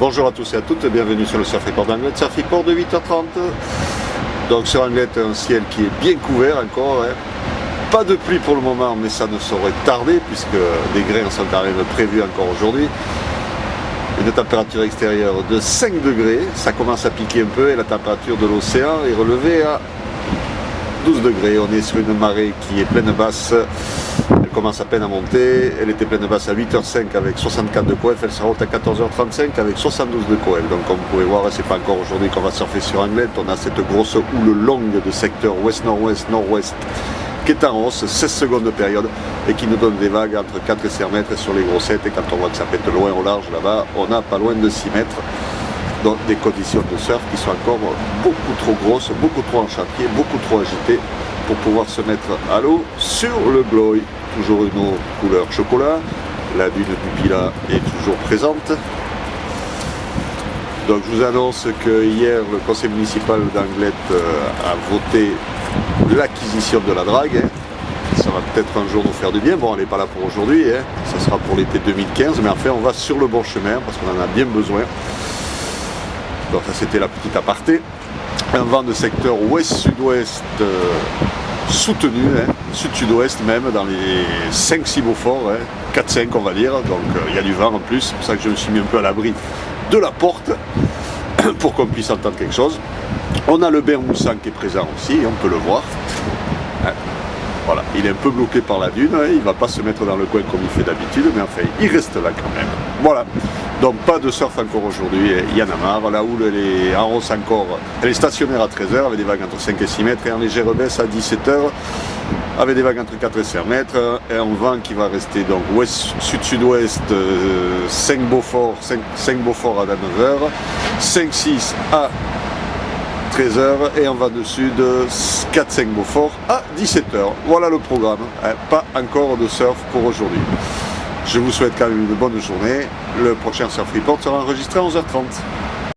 Bonjour à tous et à toutes, bienvenue sur le Surf Report d'Anglet, Surf Report de 8h30. Donc sur Anglet, un ciel qui est bien couvert encore, hein. Pas de pluie pour le moment, mais ça ne saurait tarder puisque des grains sont quand même prévus encore aujourd'hui. Une température extérieure de 5 degrés, ça commence à piquer un peu et la température de l'océan est relevée à 12 degrés. On est sur une marée qui est pleine basse, elle commence à peine à monter, elle était pleine basse à 8h05 avec 64 de coef, elle sera haute à 14h35 avec 72 de coef. Donc comme vous pouvez voir, c'est pas encore aujourd'hui qu'on va surfer sur Anglet, on a cette grosse houle longue de secteur ouest-nord-ouest, nord-ouest qui est en hausse, 16 secondes de période et qui nous donne des vagues entre 4 et 5 mètres sur les grossettes, et quand on voit que ça pète loin au large là-bas, on a pas loin de 6 mètres. Donc des conditions de surf qui sont encore beaucoup trop grosses, beaucoup trop en chantier, beaucoup trop agitées pour pouvoir se mettre à l'eau sur le Bloy. Toujours une eau couleur chocolat, la dune du Pilat est toujours présente. Donc je vous annonce que hier le conseil municipal d'Anglet a voté l'acquisition de la drague. Ça va peut-être un jour nous faire du bien. Bon, elle n'est pas là pour aujourd'hui, ça sera pour l'été 2015, mais enfin on va sur le bon chemin parce qu'on en a bien besoin. Donc ça c'était la petite aparté. Un vent de secteur ouest-sud-ouest soutenu, sud-sud-ouest même, dans les 5-6 Beaufort, 4-5 on va dire, donc il y a du vent en plus, c'est pour ça que je me suis mis un peu à l'abri de la porte, pour qu'on puisse entendre quelque chose. On a le bain moussant qui est présent aussi, on peut le voir. Voilà, il est un peu bloqué par la dune, il ne va pas se mettre dans le coin comme il fait d'habitude, mais enfin, il reste là quand même. Voilà, donc pas de surf encore aujourd'hui, il y en a marre. La houle, elle est en hausse encore, elle est stationnaire à 13h avec des vagues entre 5 et 6 mètres, et en légère baisse à 17h avec des vagues entre 4 et 5 mètres, et un vent qui va rester donc ouest, sud-sud-ouest, 5 Beaufort à 9h, 5-6 à 13h, et on va dessus de 4-5 Beaufort à 17h. Voilà le programme, pas encore de surf pour aujourd'hui. Je vous souhaite quand même une bonne journée. Le prochain Surf Report sera enregistré à 11h30.